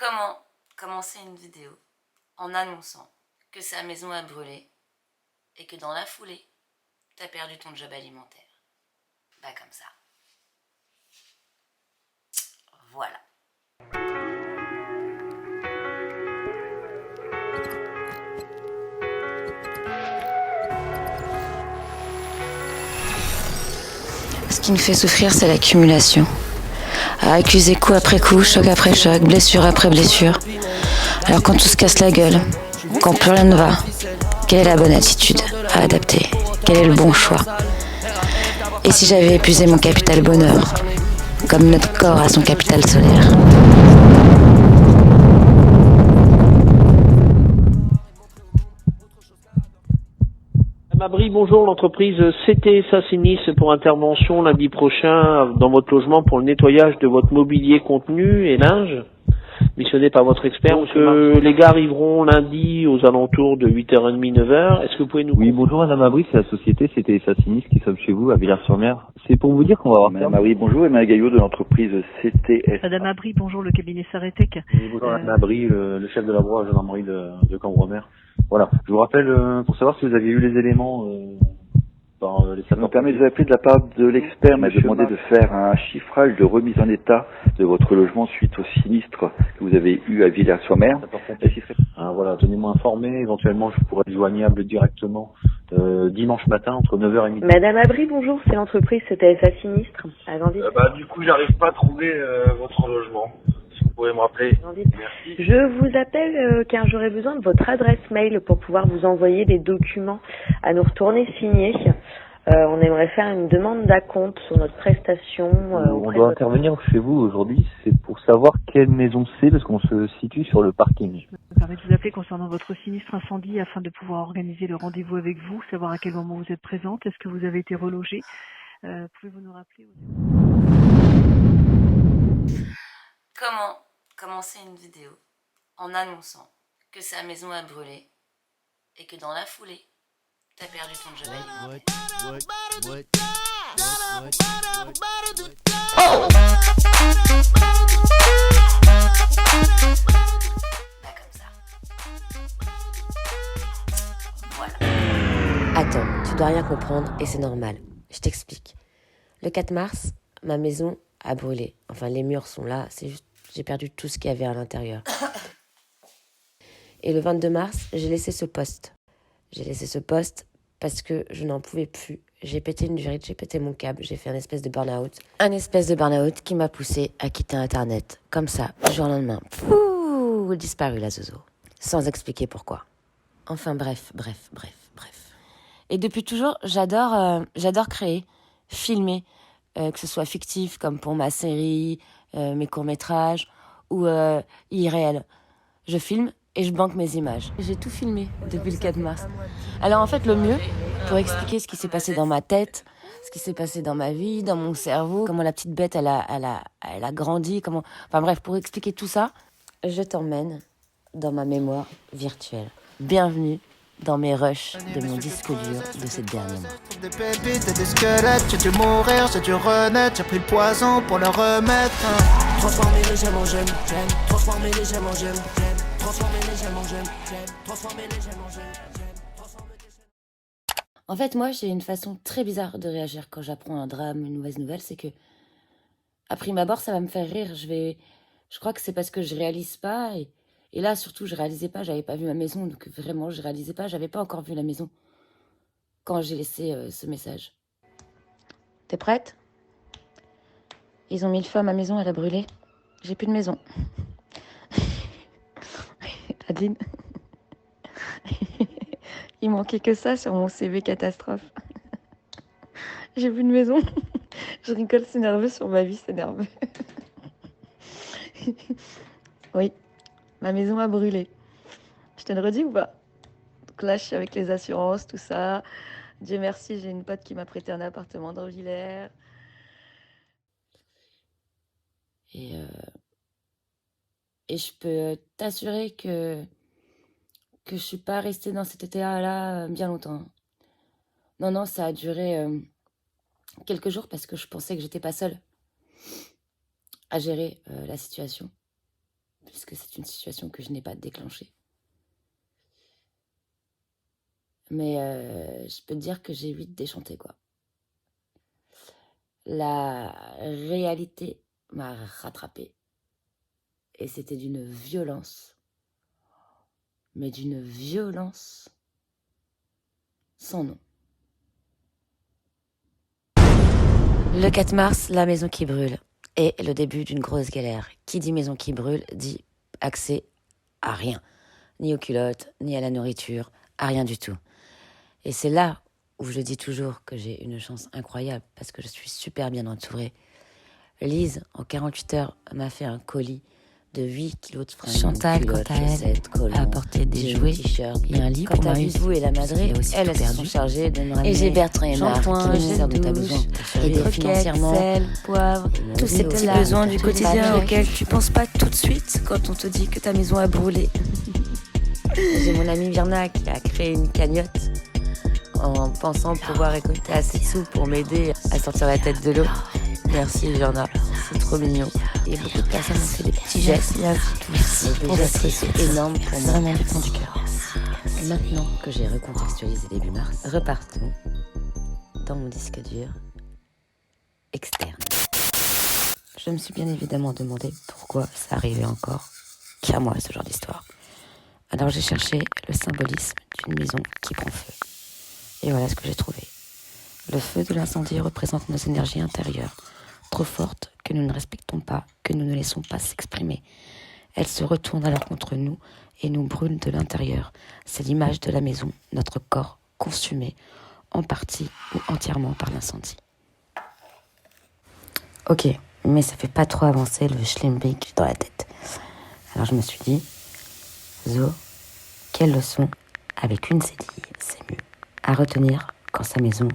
Comment commencer une vidéo en annonçant que sa maison a brûlé et que dans la foulée, t'as perdu ton job alimentaire? Bah comme ça. Voilà. Ce qui me fait souffrir, c'est l'accumulation. À accuser coup après coup, choc après choc, blessure après blessure. Alors quand tout se casse la gueule, quand plus rien ne va, quelle est la bonne attitude à adapter? Quel est le bon choix? Et si j'avais épuisé mon capital bonheur, comme notre corps a son capital solaire? Abri, bonjour, l'entreprise CT Sassinis pour intervention lundi prochain dans votre logement pour le nettoyage de votre mobilier contenu et linge, missionné par votre expert. Donc, les gars arriveront lundi aux alentours de 8h30, 9h. Est-ce que vous pouvez nous... Oui, bonjour Madame Abri, c'est la société CT Sassinis qui sommes chez vous à Villars-sur-Mer. C'est pour vous dire qu'on va avoir... Madame Abri, bonjour, Emma Gaillot de l'entreprise CTS. Madame Abri, bonjour, le cabinet Saretec. Oui, bonjour Madame Abri, le chef de la brigade gendarmerie de Cambremer. Voilà, je vous rappelle pour savoir si vous aviez eu les éléments par les Ça me permet de vous appeler de la part de l'expert, m'a demandé de faire un chiffrage de remise en état de votre logement suite au sinistre que vous avez eu à Villars-sur-Mer. Voilà, tenez-moi informé, éventuellement je pourrais être joignable directement dimanche matin entre 9h et midi. Madame Abri, bonjour, c'est l'entreprise CTSA Sinistre à Gandhi. Du coup, j'arrive pas à trouver votre logement. Si vous pouvez me rappeler. Merci. Je vous appelle car j'aurais besoin de votre adresse mail pour pouvoir vous envoyer des documents à nous retourner signés. On aimerait faire une demande d'acompte sur notre prestation. On doit intervenir chez vous aujourd'hui, c'est pour savoir quelle maison c'est, parce qu'on se situe sur le parking. Je me permets de vous appeler concernant votre sinistre incendie afin de pouvoir organiser le rendez-vous avec vous, savoir à quel moment vous êtes présente, est-ce que vous avez été relogé. Pouvez-vous nous rappeler Comment commencer une vidéo en annonçant que sa maison a brûlé et que dans la foulée, t'as perdu ton job alimentaire? Bah comme ça. Voilà. Attends, tu dois rien comprendre et c'est normal. Je t'explique. Le 4 mars, ma maison a brûlé. Enfin, les murs sont là, c'est juste j'ai perdu tout ce qu'il y avait à l'intérieur. Et le 22 mars, j'ai laissé ce poste. J'ai laissé ce poste parce que je n'en pouvais plus. J'ai pété une durite, j'ai pété mon câble, j'ai fait un espèce de burn-out. Un espèce de burn-out qui m'a poussé à quitter Internet. Comme ça, du jour au lendemain. Pouh, disparu la zozo. Sans expliquer pourquoi. Enfin bref. Et depuis toujours, j'adore créer, filmer, que ce soit fictif comme pour ma série, mes courts-métrages ou irréel. Je filme et je banque mes images. J'ai tout filmé depuis le 4 mars. Alors en fait, le mieux, pour expliquer ce qui s'est passé dans ma tête, ce qui s'est passé dans ma vie, dans mon cerveau, comment la petite bête, elle a grandi, comment... Enfin bref, pour expliquer tout ça, je t'emmène dans ma mémoire virtuelle. Bienvenue dans mes rushs de mon disque dur de ces derniers mois. Des pépites et des squelettes, j'ai dû mourir, j'ai dû renaître, j'ai pris le poison pour le remettre. Transformer les gemmes en gemmes, transformer les gemmes en gemmes, transformer les gemmes en gemmes, transformer les gemmes en gemmes. En fait, moi, j'ai une façon très bizarre de réagir quand j'apprends un drame, une mauvaise nouvelle, c'est que, à prime abord, ça va me faire rire. Je crois que c'est parce que je réalise pas, et là, surtout, je réalisais pas, j'avais pas vu ma maison, donc vraiment, je réalisais pas, j'avais pas encore vu la maison quand j'ai laissé ce message. T'es prête? Ils ont mis le feu à ma maison, elle a brûlé. J'ai plus de maison. Adine. Il manquait que ça sur mon CV catastrophe. J'ai plus de maison. Je rigole, c'est nerveux sur ma vie, c'est nerveux. Oui, ma maison a brûlé. Je te le redis ou pas? Donc là, je suis avec les assurances, tout ça. Dieu merci, j'ai une pote qui m'a prêté un appartement dans Villers. Et je peux t'assurer que je suis pas restée dans cet état-là bien longtemps. Non, ça a duré quelques jours parce que je pensais que j'étais pas seule à gérer la situation. puisque c'est une situation que je n'ai pas déclenchée. Mais je peux te dire que j'ai vite déchanté, quoi. La réalité m'a rattrapée. Et c'était d'une violence. Mais d'une violence sans nom. Le 4 mars, la maison qui brûle. Et le début d'une grosse galère. Qui dit maison qui brûle dit accès à rien. Ni aux culottes, ni à la nourriture, à rien du tout. Et c'est là où je dis toujours que j'ai une chance incroyable parce que je suis super bien entourée. Lise, en 48 heures, m'a fait un colis de 8 kilos de fringues. Chantal, quant à elle, a apporté des jouets et un lit pour Marius. Vous et la madré, elles se sont chargées de me ramener. Et j'ai Bertrand et Marc, qui nécessaire de ta besoin pour survivre financièrement. Sel, poivre, tous ces petits besoins du quotidien auxquels tu penses pas tout de suite quand on te dit que ta maison a brûlé. J'ai mon amie Virna qui a créé une cagnotte en pensant pouvoir récolter assez de sous pour m'aider à sortir la tête de l'eau. Merci Virna, c'est trop mignon. Et beaucoup de personnes ont fait des petits gestes. Merci pour votre c'est énorme pour moi. Vraiment du fond du cœur. Maintenant que j'ai recontextualisé début mars, repartons dans mon disque dur externe. Je me suis bien évidemment demandé pourquoi ça arrivait encore qu'à moi ce genre d'histoire. Alors j'ai cherché le symbolisme d'une maison qui prend feu. Et voilà ce que j'ai trouvé. Le feu de l'incendie représente nos énergies intérieures, trop fortes que nous ne respectons pas, que nous ne laissons pas s'exprimer. Elles se retournent alors contre nous et nous brûlent de l'intérieur. C'est l'image de la maison, notre corps consumé, en partie ou entièrement par l'incendie. Ok, mais ça fait pas trop avancer le schlimmbig dans la tête. Alors je me suis dit, Zo, quelle leçon, avec une cédille, c'est mieux, à retenir quand sa maison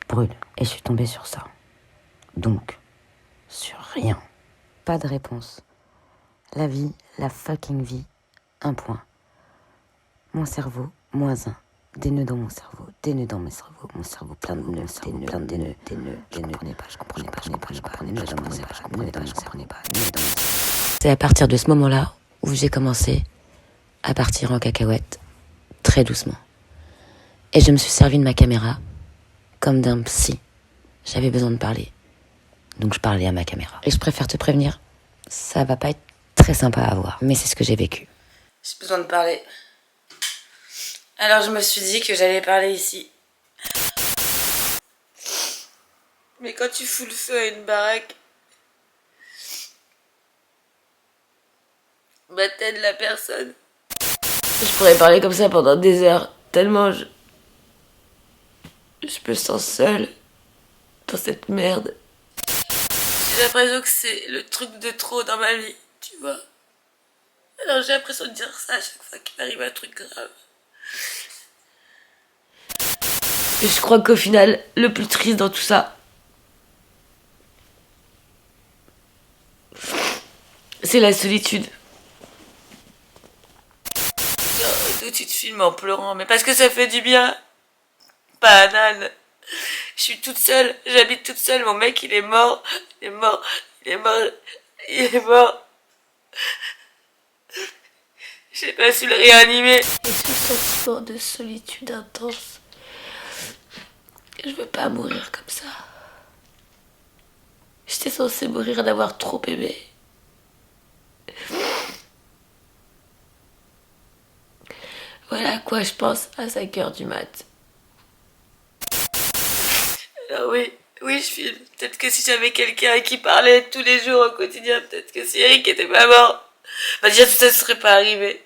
brûle. Et je suis tombée sur ça. Donc, sur rien. Pas de réponse. La vie, la fucking vie, un point. Mon cerveau, -1. Des nœuds dans mon cerveau, des nœuds dans mes cerveaux. Mon cerveau plein de nœuds, des nœuds, plein de nœuds, des nœuds. Je comprenais pas. C'est à partir de ce moment-là où j'ai commencé à partir en cacahuète, très doucement. Et je me suis servi de ma caméra comme d'un psy. J'avais besoin de parler. Donc je parlais à ma caméra. Et je préfère te prévenir, ça va pas être très sympa à voir. Mais c'est ce que j'ai vécu. J'ai besoin de parler. Alors je me suis dit que j'allais parler ici. Mais quand tu fous le feu à une baraque, bah t'aides la personne. Je pourrais parler comme ça pendant des heures, tellement je me sens seule dans cette merde. J'ai l'impression que c'est le truc de trop dans ma vie, tu vois. Alors j'ai l'impression de dire ça à chaque fois qu'il m'arrive un truc grave. Et je crois qu'au final, le plus triste dans tout ça, c'est la solitude. D'où tu te filmes en pleurant, mais parce que ça fait du bien. Pas un âne. Je suis toute seule, j'habite toute seule, mon mec il est mort. J'ai pas su le réanimer. Et ce sentiment de solitude intense. Je veux pas mourir comme ça. J'étais censée mourir d'avoir trop aimé. Voilà à quoi je pense à 5h du mat. Alors oui, je filme. Peut-être que si j'avais quelqu'un à qui parler tous les jours au quotidien, peut-être que si Eric était pas mort, bah déjà tout ça ne serait pas arrivé.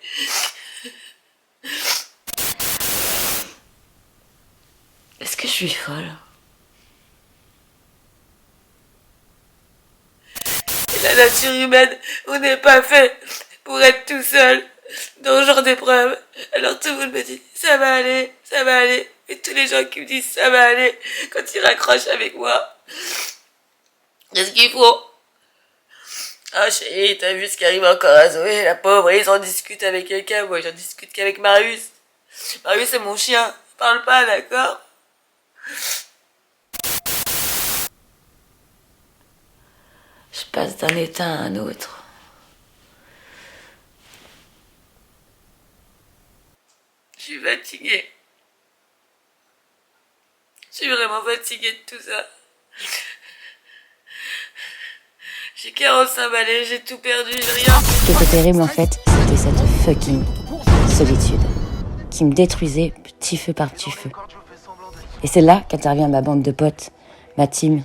Est-ce que je suis folle? Et la nature humaine, on n'est pas fait pour être tout seul dans ce genre d'épreuve. Alors tout le monde me dit, ça va aller. Et tous les gens qui me disent, ça va aller, quand ils raccrochent avec moi, qu'est-ce qu'il faut? Ah chérie, t'as vu ce qui arrive encore à Zoé, la pauvre, ils en discutent avec quelqu'un, moi j'en discute qu'avec Marius. Marius c'est mon chien, il parle pas, d'accord? Je passe d'un état à un autre. fatiguée. Je suis vraiment fatiguée de tout ça. J'ai 45 balais, j'ai tout perdu, j'ai rien. Ce qui était terrible en fait, c'était cette fucking solitude qui me détruisait petit feu par petit feu. Et c'est là qu'intervient ma bande de potes, ma team,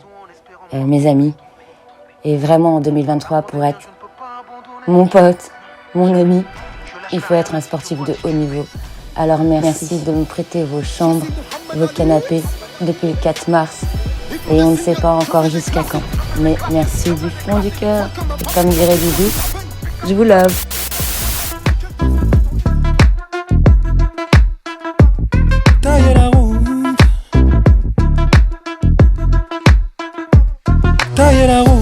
mes amis. Et vraiment en 2023, pour être mon pote, mon ami, il faut être un sportif de haut niveau. Alors merci de me prêter vos chambres, vos canapés depuis le 4 mars. Et on ne sait pas encore jusqu'à quand. Mais merci du fond du cœur. Et comme dirait Didi, je vous love. Tailler la route. Tailler la route.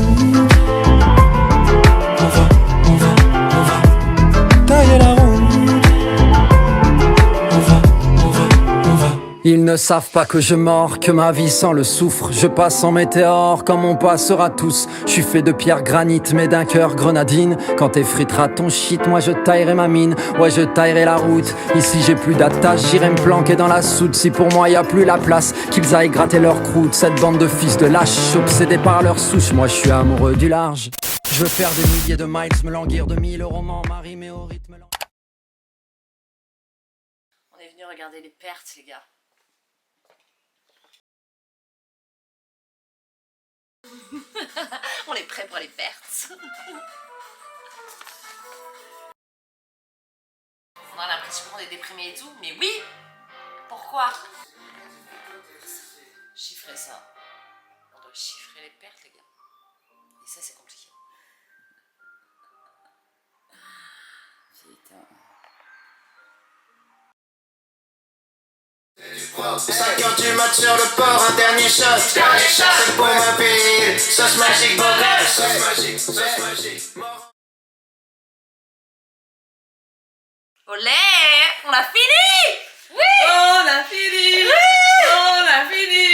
On va. Tailler la route. On va. Ils ne savent pas que je mords, que ma vie sans le soufre. Je passe en météore comme on passera tous. Je suis fait de pierre granit mais d'un cœur grenadine. Quand t'effriteras ton shit, moi je taillerai ma mine. Ouais, je taillerai la route. Ici j'ai plus d'attache, j'irai me planquer dans la soude. Si pour moi y a plus la place, qu'ils aillent gratter leur croûte. Cette bande de fils de lâches, obsédés par leur souche. Moi je suis amoureux du large. Je veux faire des milliers de miles, me languir de 1000 romans, m'arrimer au rythme. On est venu regarder les pertes, les gars. On est prêt pour les pertes. On a l'impression qu'on est déprimé et tout, mais oui. Pourquoi? Chiffrer ça. On doit chiffrer les pertes, les gars. Et ça, c'est compliqué. Putain. 5h du mat sur le port, un dernier shot. C'est pour ma ville, sauce magique, bordel. Sauce magique. Olé, on a fini. Oui, on a fini. Oui, on a fini.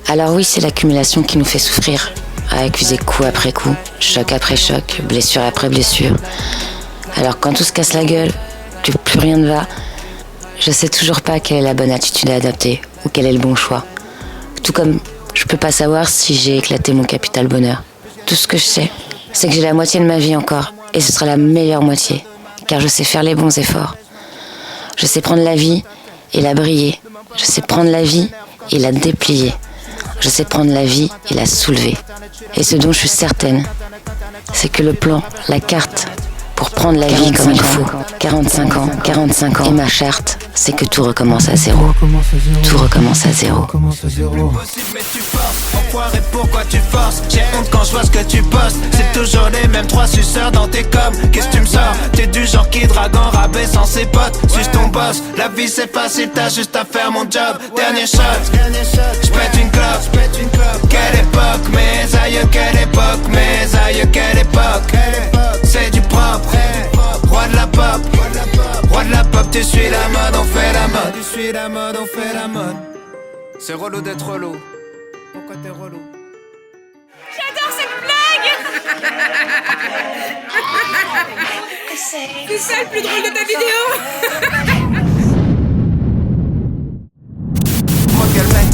Alors oui, c'est l'accumulation qui nous fait souffrir. À accuser coup après coup, choc après choc, blessure après blessure. Alors quand tout se casse la gueule, que plus rien ne va, je sais toujours pas quelle est la bonne attitude à adopter ou quel est le bon choix. Tout comme je peux pas savoir si j'ai éclaté mon capital bonheur. Tout ce que je sais, c'est que j'ai la moitié de ma vie encore et ce sera la meilleure moitié, car je sais faire les bons efforts. Je sais prendre la vie et la briller. Je sais prendre la vie et la déplier. Je sais prendre la vie et la soulever. Et ce dont je suis certaine, c'est que le plan, la carte, pour prendre la vie comme il faut, 45 ans, et ma charte, c'est que tout recommence à zéro. Tout recommence à zéro. Mais tu forces, enfoiré, pourquoi tu forces? J'ai honte quand je vois ce que tu postes. C'est toujours les mêmes 3 suceurs dans tes coms. Qu'est-ce que tu me sors? T'es du genre qui drague en rabais sans ses potes. Suis ton boss, la vie c'est facile, t'as juste à faire mon job. Dernier shot, j'pète une clope. Quelle époque, mes aïeux, quelle époque, mes aïeux, quelle époque. C'est du propre, roi de la pop. Roi de la pop, tu suis la mode, on fait la mode. Tu suis la mode, on fait la mode. C'est relou d'être relou. Pourquoi t'es relou? J'adore cette blague. C'est ça le plus drôle de ta vidéo. Moi quel mec,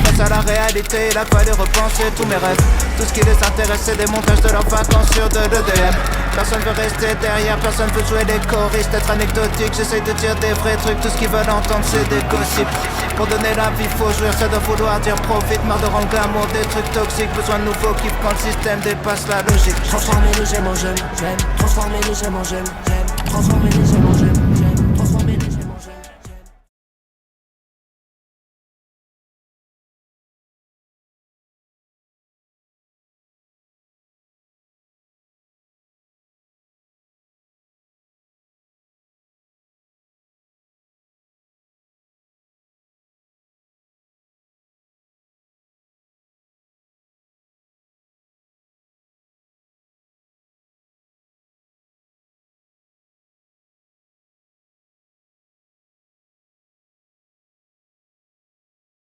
face à la réalité, il a fallu repenser tous mes rêves. Tout ce qui les intéresse, c'est des montages de leurs vacances sur de l'EDM. Personne veut rester derrière, personne veut jouer les choristes, être anecdotique. J'essaye de dire des vrais trucs, tout ce qu'ils veulent entendre c'est des gossips. Pour donner la vie faut jouir, ça doit vouloir dire profite. Marre de rendre glamour des trucs toxiques, besoin de nouveaux kiffs quand le système dépasse la logique. Transformer les gemmes en gemmes, transformer les gemmes en gemmes, transformer les gemmes en